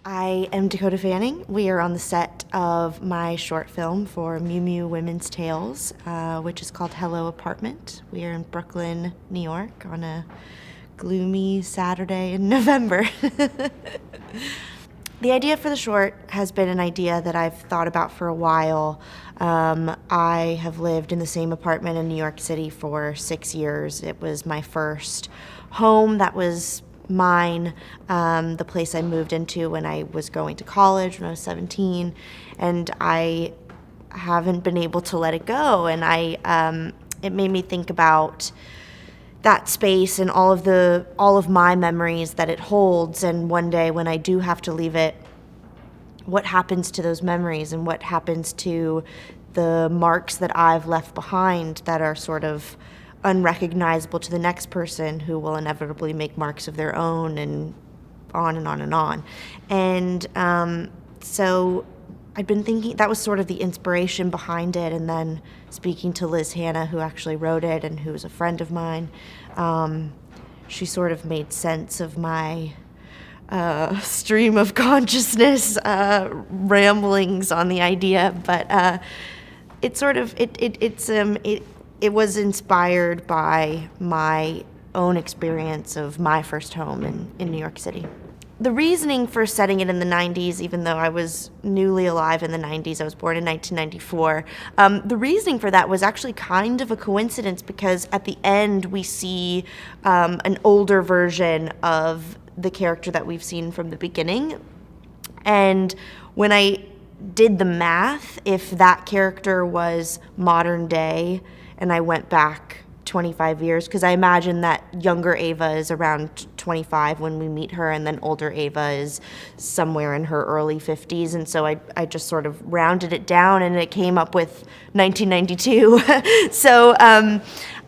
I am Dakota Fanning. We are on the set of my short film for Miu Miu Women's Tales, which is called Hello Apartment. We are in Brooklyn, New York on a gloomy Saturday in November. The idea for the short has been an idea that I've thought about for a while. I have lived in the same apartment in New York City for 6 years. It was my first home that was mine, the place I moved into when I was going to college when I was 17, and I haven't been able to let it go. And it made me think about that space and all of my memories that it holds. And one day when I do have to leave it, what happens to those memories and what happens to the marks that I've left behind that are sort of unrecognizable to the next person who will inevitably make marks of their own, and on and on and on. And so I'd been thinking that was sort of the inspiration behind it, and then speaking to Liz Hannah, who actually wrote it and who was a friend of mine, she sort of made sense of my stream of consciousness ramblings on the idea. But it was inspired by my own experience of my first home in New York City. The reasoning for setting it in the 90s, even though I was newly alive in the 90s, I was born in 1994, the reasoning for that was actually kind of a coincidence, because at the end we see an older version of the character that we've seen from the beginning. And when I did the math, if that character was modern day and I went back 25 years, because I imagine that younger Ava is around 25 when we meet her, and then older Ava is somewhere in her early 50s, and so I just sort of rounded it down and it came up with 1992. So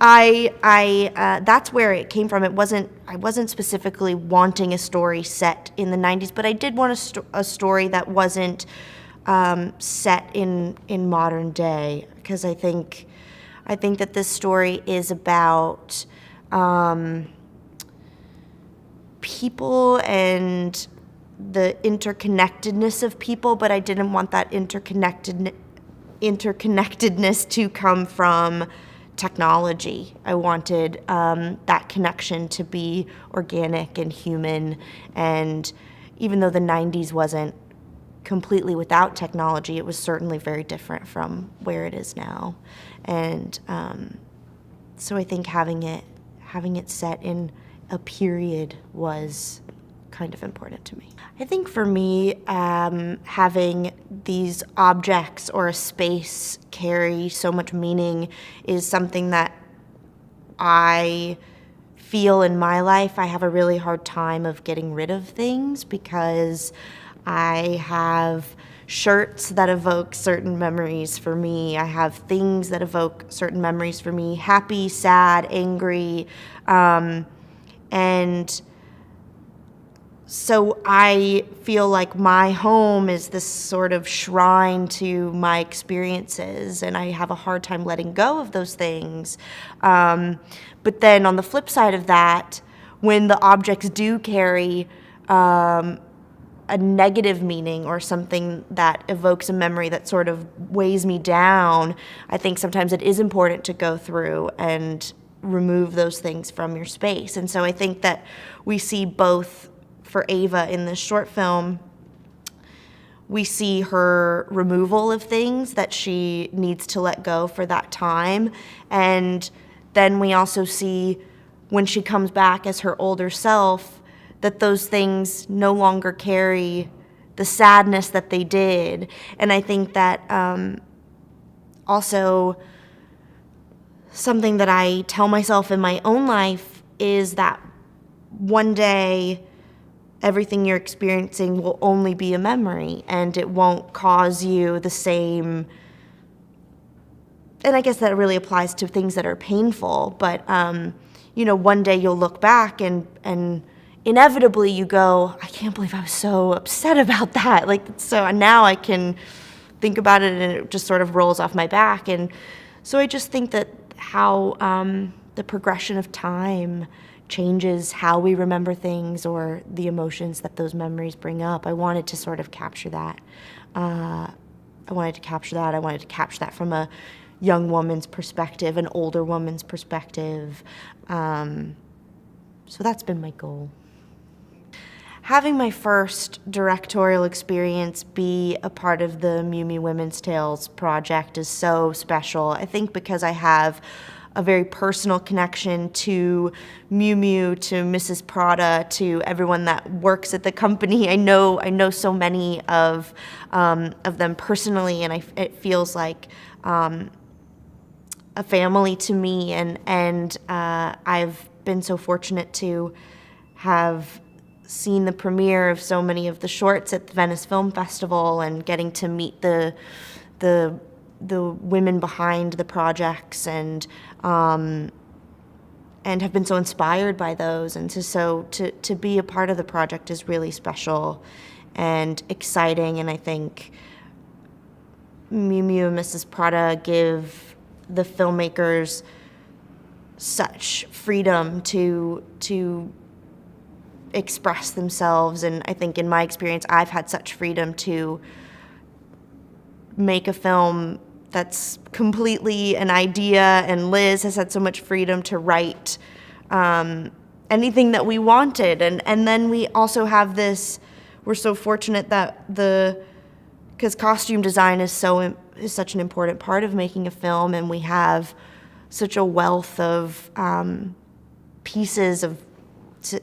that's where it came from. I wasn't specifically wanting a story set in the 90s, but I did want a story that wasn't set in modern day, because I think that this story is about people and the interconnectedness of people, but I didn't want that interconnectedness to come from technology. I wanted that connection to be organic and human, and even though the 90s wasn't completely without technology, it was certainly very different from where it is now. And so I think having it set in a period was kind of important to me. I think for me, having these objects or a space carry so much meaning is something that I feel in my life. I have a really hard time of getting rid of things, because I have shirts that evoke certain memories for me. I have things that evoke certain memories for me, happy, sad, angry. And so I feel like my home is this sort of shrine to my experiences, and I have a hard time letting go of those things. But then on the flip side of that, when the objects do carry a negative meaning or something that evokes a memory that sort of weighs me down, I think sometimes it is important to go through and remove those things from your space. And so I think that we see both for Ava in this short film, we see her removal of things that she needs to let go for that time. And then we also see when she comes back as her older self, that those things no longer carry the sadness that they did. And I think that also something that I tell myself in my own life is that one day everything you're experiencing will only be a memory, and it won't cause you the same. And I guess that really applies to things that are painful, but one day you'll look back and inevitably you go, I can't believe I was so upset about that. So now I can think about it and it just sort of rolls off my back. And so I just think that how the progression of time changes how we remember things or the emotions that those memories bring up. I wanted to sort of capture that. I wanted to capture that from a young woman's perspective, an older woman's perspective. So that's been my goal. Having my first directorial experience be a part of the Miu Miu Women's Tales project is so special. I think because I have a very personal connection to Miu Miu, to Mrs. Prada, to everyone that works at the company. I know so many of them personally, and it feels like a family to me. And I've been so fortunate to have seen the premiere of so many of the shorts at the Venice Film Festival and getting to meet the women behind the projects and have been so inspired by those, and to be a part of the project is really special and exciting. And I think Miu Miu and Mrs. Prada give the filmmakers such freedom to express themselves, and I think in my experience I've had such freedom to make a film that's completely an idea, and Liz has had so much freedom to write anything that we wanted. And then we also have this, we're so fortunate that because costume design is such an important part of making a film, and we have such a wealth of pieces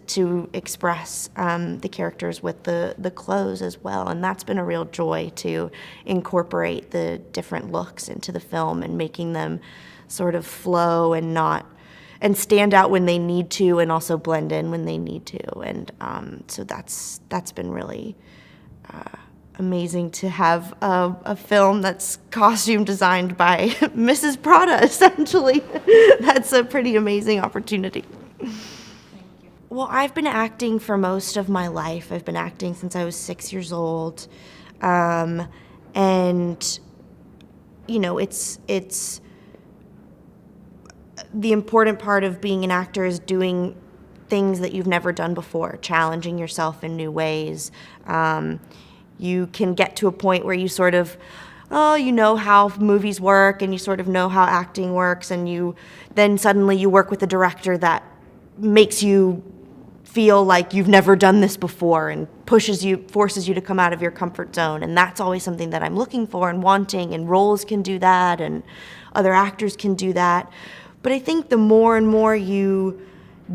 to express the characters with the clothes as well. And that's been a real joy to incorporate the different looks into the film and making them sort of flow and stand out when they need to, and also blend in when they need to. And so that's been really amazing to have a film that's costume designed by Mrs. Prada, essentially. That's a pretty amazing opportunity. Well, I've been acting for most of my life. I've been acting since I was 6 years old. And, you know, it's the important part of being an actor is doing things that you've never done before, challenging yourself in new ways. You can get to a point where you sort of, you know how movies work, and you sort of know how acting works, and then suddenly you work with a director that makes you feel like you've never done this before and forces you to come out of your comfort zone. And that's always something that I'm looking for and wanting, and roles can do that, and other actors can do that. But I think the more and more you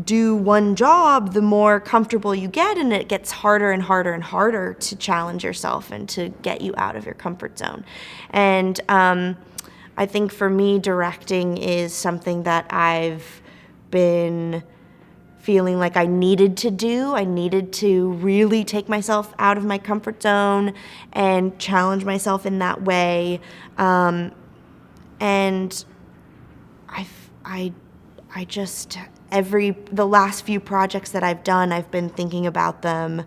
do one job, the more comfortable you get, and it gets harder and harder and harder to challenge yourself and to get you out of your comfort zone. And I think for me, directing is something that I've been feeling like I needed to do. I needed to really take myself out of my comfort zone and challenge myself in that way. And I just, the last few projects that I've done, I've been thinking about them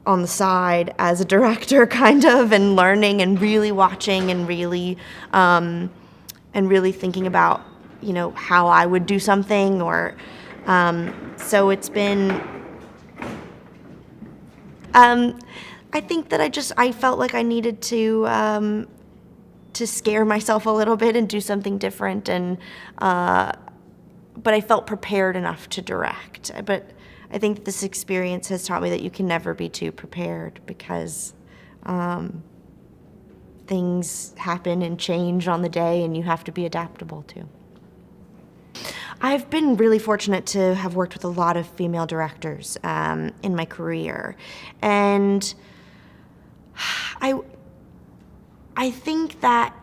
on the side as a director, kind of, and learning and really watching and really thinking about, you know, how I would do something, or so it's been, I think that I felt like I needed to scare myself a little bit and do something different, and but I felt prepared enough to direct. But I think this experience has taught me that you can never be too prepared, because things happen and change on the day, and you have to be adaptable too. I've been really fortunate to have worked with a lot of female directors in my career, and I think that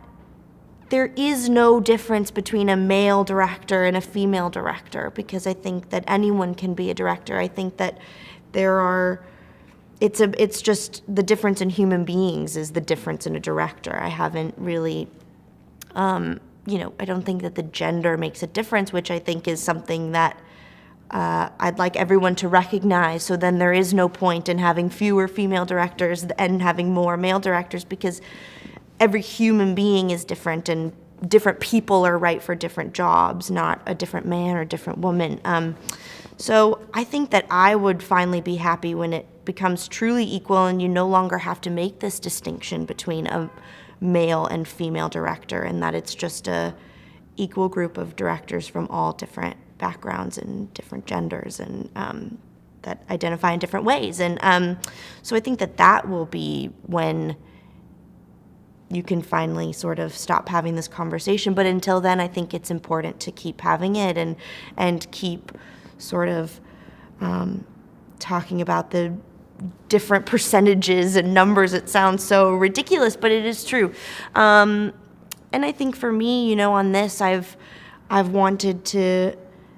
there is no difference between a male director and a female director, because I think that anyone can be a director. I think that it's just the difference in human beings is the difference in a director. I haven't really, I don't think that the gender makes a difference, which I think is something that I'd like everyone to recognize. So then there is no point in having fewer female directors and having more male directors, because every human being is different, and different people are right for different jobs, not a different man or different woman. So I think that I would finally be happy when it becomes truly equal and you no longer have to make this distinction between a male and female director, and that it's just a equal group of directors from all different backgrounds and different genders and that identify in different ways. And so I think that that will be when you can finally sort of stop having this conversation. But until then, I think it's important to keep having it and keep sort of talking about the different percentages and numbers. It sounds so ridiculous, but it is true. And I think for me, on this, I've wanted to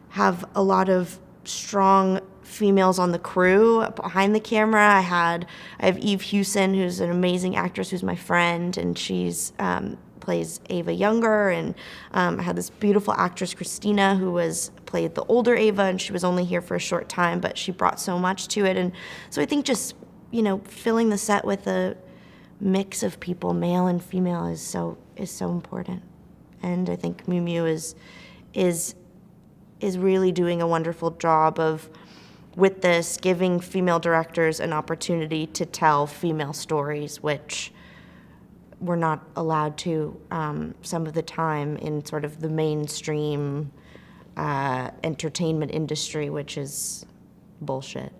have a lot of strong females on the crew behind the camera. I have Eve Hewson, who's an amazing actress, who's my friend, and she's plays Ava Younger, and I had this beautiful actress, Christina, who played the older Ava, and she was only here for a short time, but she brought so much to it. And so I think just, filling the set with a mix of people, male and female, is so important. And I think Miu Miu is really doing a wonderful job of, with this, giving female directors an opportunity to tell female stories, which we're not allowed to some of the time in sort of the mainstream entertainment industry, which is bullshit.